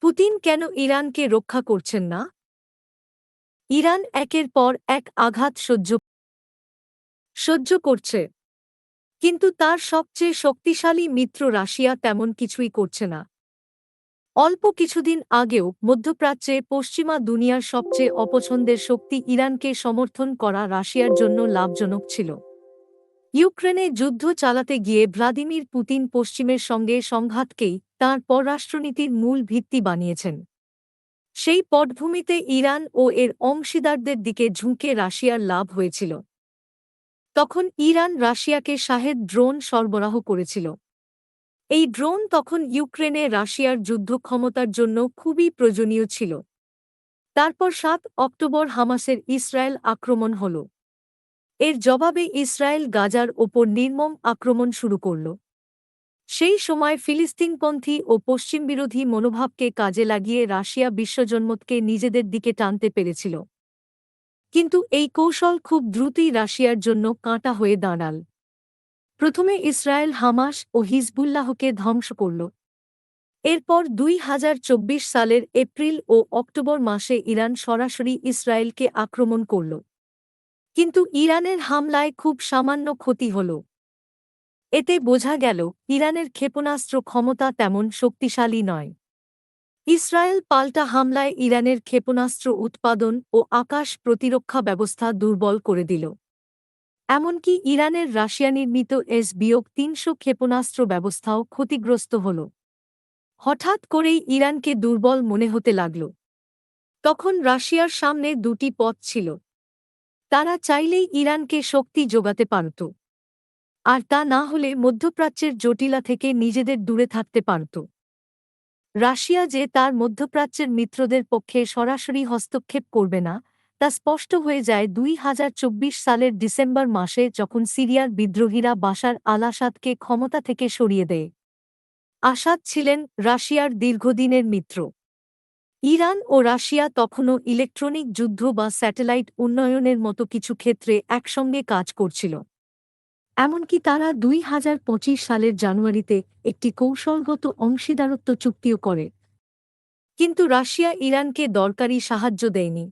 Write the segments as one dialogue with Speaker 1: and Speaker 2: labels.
Speaker 1: Putin কেন ইরানকে রক্ষা করছেন না? ইরান একের পর এক আঘাত সহ্য করছে, কিন্তু তার সবচেয়ে শক্তিশালী মিত্র রাশিয়া তেমন কিছুই করছে না। অল্প কিছুদিন আগেও মধ্যপ্রাচ্যে পশ্চিমা দুনিয়ার সবচেয়ে অপছন্দের শক্তি ইরানকে সমর্থন করা রাশিয়ার জন্য লাভজনক ছিল। ইউক্রেনে যুদ্ধ চালাতে গিয়ে ভ্লাদিমির পুতিন পশ্চিমের সঙ্গে সংঘাতকেই তাঁর পররাষ্ট্রনীতির মূল ভিত্তি বানিয়েছেন। সেই পটভূমিতে ইরান ও এর অংশীদারদের দিকে ঝুঁকে রাশিয়ার লাভ হয়েছিল। তখন ইরান রাশিয়াকে শাহেদ ড্রোন সরবরাহ করেছিল। এই ড্রোন তখন ইউক্রেনে রাশিয়ার যুদ্ধক্ষমতার জন্য খুবই প্রয়োজনীয় ছিল। তারপর ৭ অক্টোবর হামাসের ইসরায়েল আক্রমণ হল। এর জবাবে ইসরায়েল গাজার ওপর নির্মম আক্রমণ শুরু করল। সেই সময় ফিলিস্তিনপন্থী ও পশ্চিমবিরোধী মনোভাবকে কাজে লাগিয়ে রাশিয়া বিশ্বজনমতকে নিজেদের দিকে টানতে পেরেছিল। কিন্তু এই কৌশল খুব দ্রুতই রাশিয়ার জন্য কাঁটা হয়ে দাঁড়াল। প্রথমে ইসরায়েল হামাস ও হিজবুল্লাহকে ধ্বংস করল। এরপর ২০২৪ সালের এপ্রিল ও অক্টোবর মাসে ইরান সরাসরি ইসরায়েলকে আক্রমণ করল। কিন্তু ইরানের হামলায় খুব সামান্য ক্ষতি হল। এতে বোঝা গেল ইরানের ক্ষেপণাস্ত্র ক্ষমতা তেমন শক্তিশালী নয়। ইসরায়েল পাল্টা হামলায় ইরানের ক্ষেপণাস্ত্র উৎপাদন ও আকাশ প্রতিরক্ষা ব্যবস্থা দুর্বল করে দিল। এমনকি ইরানের রাশিয়া নির্মিত S-300 ক্ষেপণাস্ত্র ব্যবস্থাও ক্ষতিগ্রস্ত হল। হঠাৎ করেই ইরানকে দুর্বল মনে হতে লাগল। তখন রাশিয়ার সামনে দুটি পথ ছিল। তারা চাইলেই ইরানকে শক্তি যোগাতে পারত, আর তা না হলে মধ্যপ্রাচ্যের জটিলা থেকে নিজেদের দূরে থাকতে পারত। রাশিয়া যে তার মধ্যপ্রাচ্যের মিত্রদের পক্ষে সরাসরি হস্তক্ষেপ করবে না, তা স্পষ্ট হয়ে যায় ২০২৪ সালের ডিসেম্বর মাসে, যখন সিরিয়ার বিদ্রোহীরা বাশার আল-আসাদকে ক্ষমতা থেকে সরিয়ে দেয়। আসাদ ছিলেন রাশিয়ার দীর্ঘদিনের মিত্র। ইরান ও রাশিয়া তখনও ইলেকট্রনিক যুদ্ধ বা স্যাটেলাইট উন্নয়নের মতো কিছু ক্ষেত্রে একসঙ্গে কাজ করছিল। এমনকি তারা ২০২৫ সালের জানুয়ারিতে একটি কৌশলগত অংশীদারত্ব চুক্তিও করে। কিন্তু রাশিয়া ইরানকে দরকারি সাহায্য দেয়নি,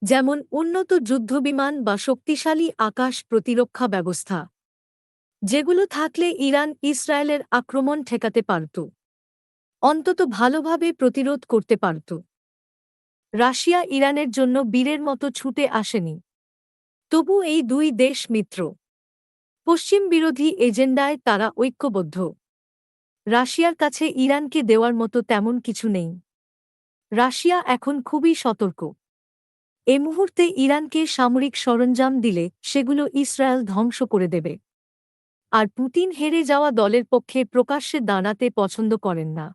Speaker 1: যেমন উন্নত যুদ্ধবিমান বা শক্তিশালী আকাশ প্রতিরক্ষা ব্যবস্থা, যেগুলো থাকলে ইরান ইসরায়েলের আক্রমণ ঠেকাতে পারত, অন্তত ভালোভাবে প্রতিরোধ করতে পারত। রাশিয়া ইরানের জন্য বীরের মতো ছুটে আসেনি। তবু এই দুই দেশ মিত্র। পশ্চিম বিরোধী এজেন্ডায় তারা ঐক্যবদ্ধ। রাশিয়ার কাছে ইরানকে দেওয়ার মতো তেমন কিছু নেই। রাশিয়া এখন খুবই সতর্ক। এ মুহূর্তে ইরানকে সামরিক সরঞ্জাম দিলে সেগুলো ইসরায়েল ধ্বংস করে দেবে। আর পুতিন হেরে যাওয়া দলের পক্ষে প্রকাশ্যে দাঁড়াতে পছন্দ করেন না।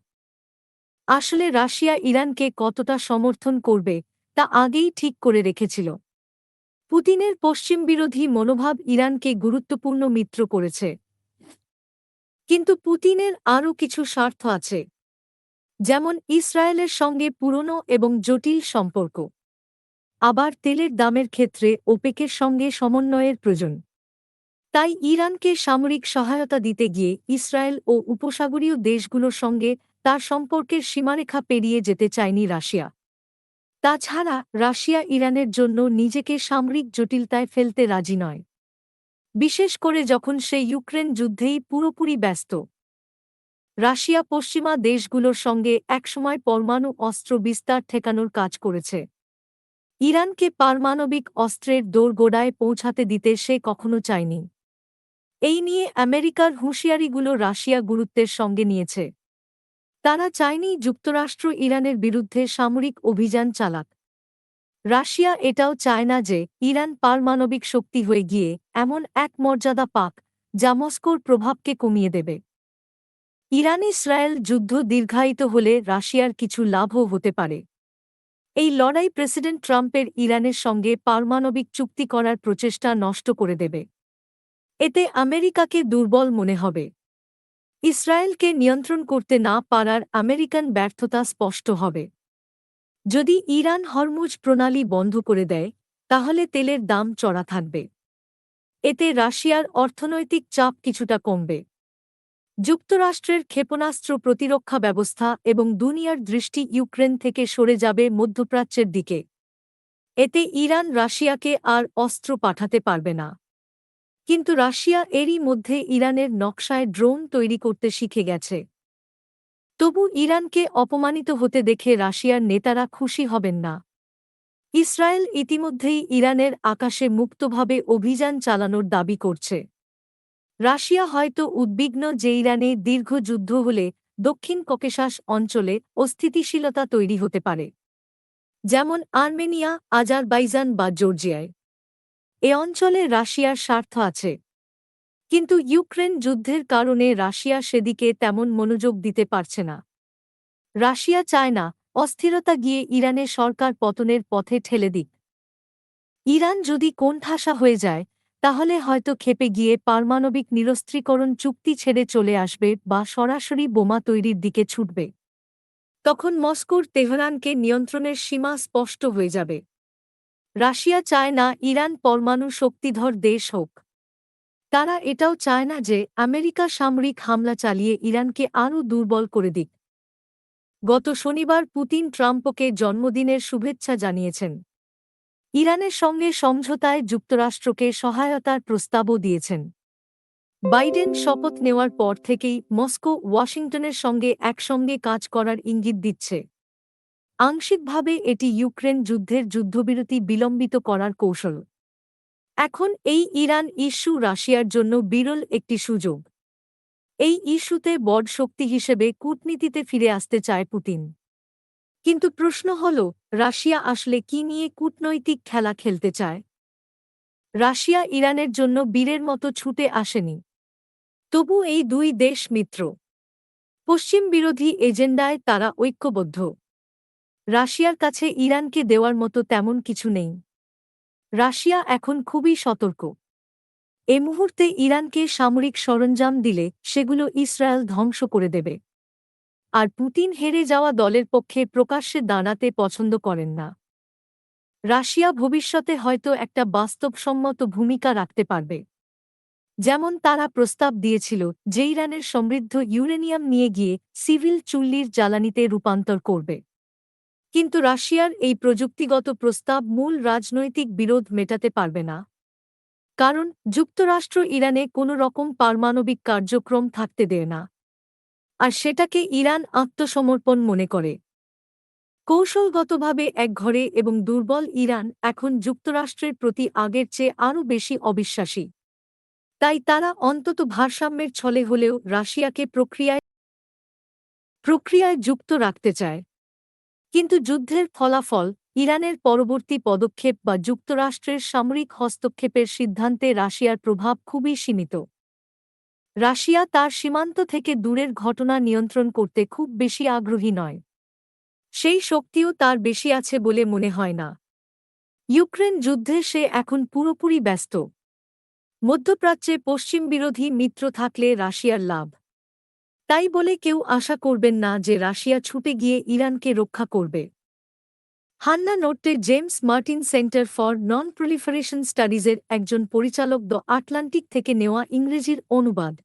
Speaker 1: আসলে রাশিয়া ইরানকে কতটা সমর্থন করবে তা আগেই ঠিক করে রেখেছিল। পুতিনের পশ্চিমবিরোধী মনোভাব ইরানকে গুরুত্বপূর্ণ মিত্র করেছে। কিন্তু পুতিনের আরও কিছু স্বার্থ আছে, যেমন ইসরায়েলের সঙ্গে পুরনো এবং জটিল সম্পর্ক। আবার তেলের দামের ক্ষেত্রে ওপেকের সঙ্গে সমন্বয়ের প্রয়োজন। তাই ইরানকে সামরিক সহায়তা দিতে গিয়ে ইসরায়েল ও উপসাগরীয় দেশগুলোর সঙ্গে তার সম্পর্কের সীমারেখা পেরিয়ে যেতে চায়নি রাশিয়া। তাছাড়া রাশিয়া ইরানের জন্য নিজেকে সামরিক জটিলতায় ফেলতে রাজি নয়, বিশেষ করে যখন সে ইউক্রেন যুদ্ধেই পুরোপুরি ব্যস্ত। রাশিয়া পশ্চিমা দেশগুলোর সঙ্গে একসময় পরমাণু অস্ত্র বিস্তার ঠেকানোর কাজ করেছে। ইরানকে পারমাণবিক অস্ত্রের দোরগোড়ায় পৌঁছাতে দিতে সে কখনো চায়নি। এই নিয়ে আমেরিকার হুঁশিয়ারিগুলো রাশিয়া গুরুত্বের সঙ্গে নিয়েছে। তারা চায়নি যুক্তরাষ্ট্র ইরানের বিরুদ্ধে সামরিক অভিযান চালাক। রাশিয়া এটাও চায় না যে ইরান পারমাণবিক শক্তি হয়ে গিয়ে এমন এক মর্যাদা পাক যা মস্কোর প্রভাবকে কমিয়ে দেবে। ইরান ইসরায়েল যুদ্ধ দীর্ঘায়িত হলে রাশিয়ার কিছু লাভও হতে পারে। এই লড়াই প্রেসিডেন্ট ট্রাম্পের ইরানের সঙ্গে পারমাণবিক চুক্তি করার প্রচেষ্টা নষ্ট করে দেবে। এতে আমেরিকাকে দুর্বল মনে হবে। ইসরায়েলকে নিয়ন্ত্রণ করতে না পারার আমেরিকান ব্যর্থতা স্পষ্ট হবে। যদি ইরান হরমুজ প্রণালী বন্ধ করে দেয়, তাহলে তেলের দাম চড়া থাকবে। এতে রাশিয়ার অর্থনৈতিক চাপ কিছুটা কমবে। যুক্তরাষ্ট্রের ক্ষেপণাস্ত্র প্রতিরক্ষা ব্যবস্থা এবং দুনিয়ার দৃষ্টি ইউক্রেন থেকে সরে যাবে মধ্যপ্রাচ্যের দিকে। এতে ইরান রাশিয়াকে আর অস্ত্র পাঠাতে পারবে না। কিন্তু রাশিয়া এরই মধ্যে ইরানের নকশায় ড্রোন তৈরি করতে শিখে গেছে। তবু ইরানকে অপমানিত হতে দেখে রাশিয়ার নেতারা খুশি হবেন না। ইসরায়েল ইতিমধ্যেই ইরানের আকাশে মুক্তভাবে অভিযান চালানোর দাবি করছে। রাশিয়া হয়তো উদ্বিগ্ন যে ইরানে দীর্ঘ যুদ্ধ হলে দক্ষিণ ককেশাস অঞ্চলে অস্থিতিশীলতা তৈরি হতে পারে, যেমন আর্মেনিয়া, আজারবাইজান বা জর্জিয়ায়। এ অঞ্চলে রাশিয়ার স্বার্থ আছে, কিন্তু ইউক্রেন যুদ্ধের কারণে রাশিয়া সেদিকে তেমন মনোযোগ দিতে পারছে না। রাশিয়া চায় না অস্থিরতা গিয়ে ইরানের সরকার পতনের পথে ঠেলে দিক। ইরান যদি কোণঠাসা হয়ে যায়, তাহলে হয়তো ক্ষেপে গিয়ে পারমাণবিক নিরস্ত্রীকরণ চুক্তি ছেড়ে চলে আসবে বা সরাসরি বোমা তৈরির দিকে ছুটবে। তখন মস্কোর তেহরানকে নিয়ন্ত্রণের সীমা স্পষ্ট হয়ে যাবে। রাশিয়া চায় না ইরান পরমাণু শক্তিধর দেশ হোক। তারা এটাও চায় না যে আমেরিকা সামরিক হামলা চালিয়ে ইরানকে আরও দুর্বল করে দিক। গত শনিবার পুতিন ট্রাম্পকে জন্মদিনের শুভেচ্ছা জানিয়েছেন। ইরানের সঙ্গে সমঝোতায় যুক্তরাষ্ট্রকে সহায়তার প্রস্তাবও দিয়েছেন। বাইডেন শপথ নেওয়ার পর থেকেই মস্কো ওয়াশিংটনের সঙ্গে একসঙ্গে কাজ করার ইঙ্গিত দিচ্ছে। আংশিকভাবে এটি ইউক্রেন যুদ্ধের যুদ্ধবিরতি বিলম্বিত করার কৌশল। এখন এই ইরান ইস্যু রাশিয়ার জন্য বিরল একটি সুযোগ। এই ইস্যুতে বড় শক্তি হিসেবে কূটনীতিতে ফিরে আসতে চায় পুতিন। কিন্তু প্রশ্ন হল, রাশিয়া আসলে কি নিয়ে কূটনৈতিক খেলা খেলতে চায়? রাশিয়া ইরানের জন্য বীরের মতো ছুটে আসেনি। তবু এই দুই দেশ মিত্র। পশ্চিম বিরোধী এজেন্ডায় তারা ঐক্যবদ্ধ। রাশিয়ার কাছে ইরানকে দেওয়ার মতো তেমন কিছু নেই। রাশিয়া এখন খুবই সতর্ক। এ মুহূর্তে ইরানকে সামরিক সরঞ্জাম দিলে সেগুলো ইসরায়েল ধ্বংস করে দেবে। আর পুতিন হেরে যাওয়া দলের পক্ষে প্রকাশ্যে দাঁড়াতে পছন্দ করেন না। রাশিয়া ভবিষ্যতে হয়তো একটা বাস্তবসম্মত ভূমিকা রাখতে পারবে। যেমন তারা প্রস্তাব দিয়েছিল যে ইরানের সমৃদ্ধ ইউরেনিয়াম নিয়ে গিয়ে সিভিল চুল্লির জ্বালানিতে রূপান্তর করবে। কিন্তু রাশিয়ার এই প্রযুক্তিগত প্রস্তাব মূল রাজনৈতিক বিরোধ মেটাতে পারবে না। কারণ যুক্তরাষ্ট্র ইরানে কোনো রকম পারমাণবিক কার্যক্রম থাকতে দেয় না। আর সেটাকে ইরান আত্মসমর্পণ মনে করে। কৌশলগতভাবে একঘরে এবং দুর্বল ইরান এখন যুক্তরাষ্ট্রের প্রতি আগের চেয়ে আরও বেশি অবিশ্বাসী। তাই তারা অন্তত ভারসাম্যের ছলে হলেও রাশিয়াকে প্রক্রিয়ায় যুক্ত রাখতে চায়। কিন্তু যুদ্ধের ফলাফল, ইরানের পরবর্তী পদক্ষেপ বা যুক্তরাষ্ট্রের সামরিক হস্তক্ষেপের সিদ্ধান্তে রাশিয়ার প্রভাব খুবই সীমিত। রাশিয়া তার সীমান্ত থেকে দূরের ঘটনা নিয়ন্ত্রণ করতে খুব বেশি আগ্রহী নয়। সেই শক্তিও তার বেশি আছে বলে মনে হয় না। ইউক্রেন যুদ্ধে সে এখন পুরোপুরি ব্যস্ত। মধ্যপ্রাচ্যে পশ্চিম বিরোধী মিত্র থাকলে রাশিয়ার লাভ। তাই বলে কেউ আশা করবেন না যে রাশিয়া ছুটে গিয়ে ইরানকে রক্ষা করবে। Hanna Notte James Martin Center for non proliferation স্টাডিজের একজন পরিচালক দ্য আটলান্টিক থেকে নেওয়া ইংরেজির অনুবাদ।